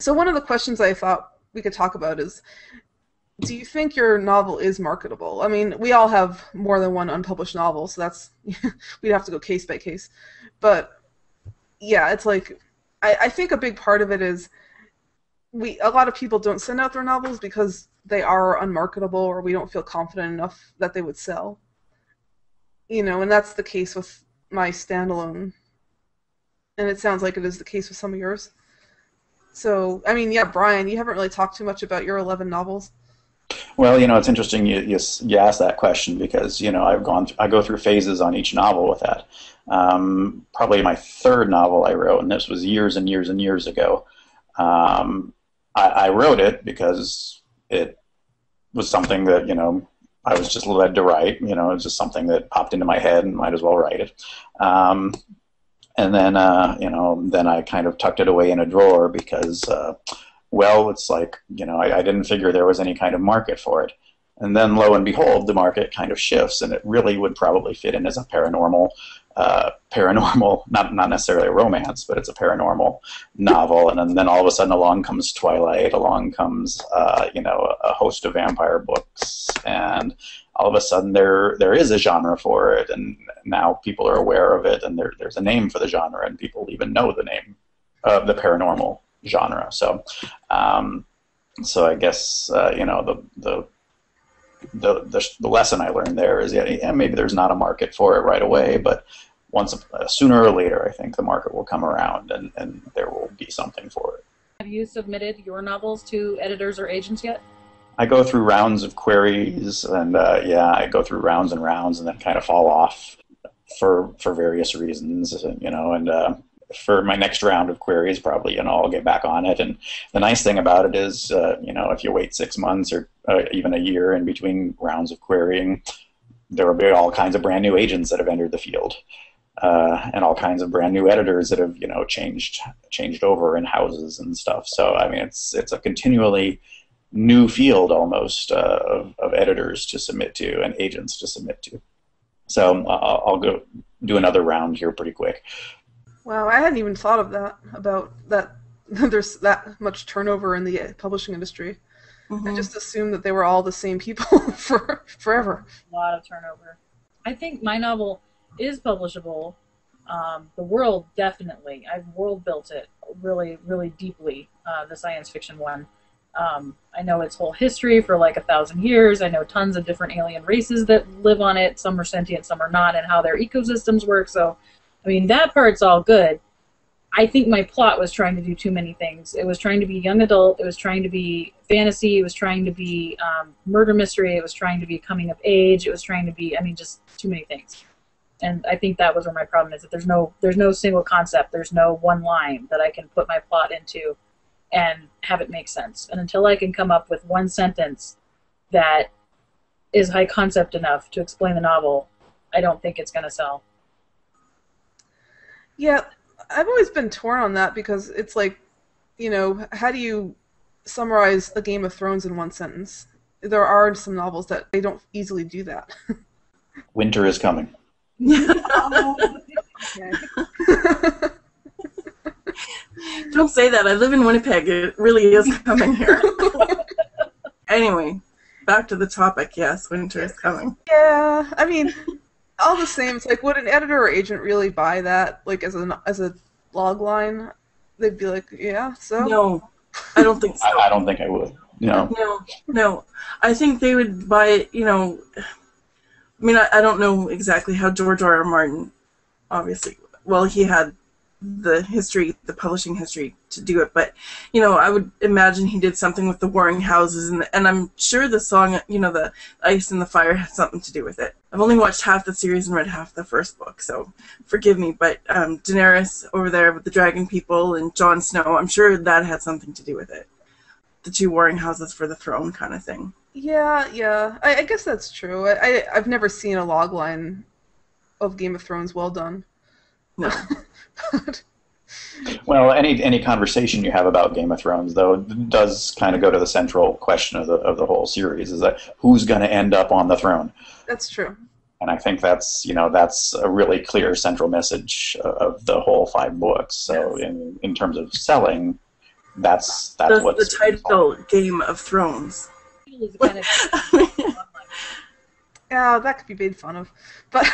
So one of the questions I thought we could talk about is, do you think your novel is marketable? I mean, we all have more than one unpublished novel, so that's we'd have to go case by case. But yeah, it's like I think a big part of it is a lot of people don't send out their novels because they are unmarketable or we don't feel confident enough that they would sell. And that's the case with my standalone, and it sounds like it is the case with some of yours. So, I mean, yeah, Brian, you haven't really talked too much about your 11 novels. Well, it's interesting you asked that question because, I go through phases on each novel with that. Probably my third novel I wrote, and this was years and years and years ago. I wrote it because it was something that, I was just led to write. It was just something that popped into my head and might as well write it. And then, then I kind of tucked it away in a drawer because, it's like, I didn't figure there was any kind of market for it. And then, lo and behold, the market kind of shifts, and it really would probably fit in as a paranormal, not necessarily a romance, but it's a paranormal novel. And then all of a sudden along comes Twilight, along comes, a host of vampire books, and all of a sudden there is a genre for it, and now people are aware of it, and there's a name for the genre, and people even know the name of the paranormal genre. So I guess the lesson I learned there is maybe there's not a market for it right away, but sooner or later I think the market will come around and there will be something for it. Have you submitted your novels to editors or agents yet? I go through rounds of queries, and I go through rounds and rounds, and then kind of fall off for various reasons, and for my next round of queries, probably, I'll get back on it. And the nice thing about it is, if you wait 6 months or even a year in between rounds of querying, there will be all kinds of brand new agents that have entered the field, and all kinds of brand new editors that have, changed over in houses and stuff. So, I mean, it's a continually new field almost of editors to submit to and agents to submit to. So I'll go do another round here pretty quick. Wow, I hadn't even thought of that, about that there's that much turnover in the publishing industry. Mm-hmm. I just assumed that they were all the same people for forever. A lot of turnover. I think my novel is publishable. The world, definitely. I've world built it really, really deeply, the science fiction one. I know its whole history for like 1,000 years. I know tons of different alien races that live on it. Some are sentient, some are not, and how their ecosystems work. So, I mean, that part's all good. I think my plot was trying to do too many things. It was trying to be young adult. It was trying to be fantasy. It was trying to be murder mystery. It was trying to be coming of age. It was trying to be, just too many things. And I think that was where my problem is, that there's no single concept. There's no one line that I can put my plot into and have it make sense. And until I can come up with one sentence that is high concept enough to explain the novel, I don't think it's going to sell. Yeah, I've always been torn on that because it's like, how do you summarize a Game of Thrones in one sentence? There are some novels that they don't easily do that. Winter is coming. Don't say that. I live in Winnipeg. It really is coming here. Anyway, back to the topic. Yes, winter is coming. Yeah, all the same. It's like, would an editor or agent really buy that, like, as a log line? They'd be like, yeah, so? No, I don't think so. I don't think I would. No. I think they would buy it, I don't know exactly how George R.R. Martin, obviously, well, he had the publishing history to do it, but, I would imagine he did something with the warring houses, and I'm sure the song, the Ice and the Fire has something to do with it. I've only watched half the series and read half the first book, so forgive me, but Daenerys over there with the dragon people and Jon Snow, I'm sure that had something to do with it. The two warring houses for the throne kind of thing. Yeah. I guess that's true. I've never seen a log line of Game of Thrones well done. No. Well, any conversation you have about Game of Thrones, though, does kind of go to the central question of the whole series: is that who's going to end up on the throne? That's true. And I think that's a really clear central message of the whole 5 books. So in terms of selling, that's what the title Game of Thrones. It is kind of Yeah, that could be made fun of, but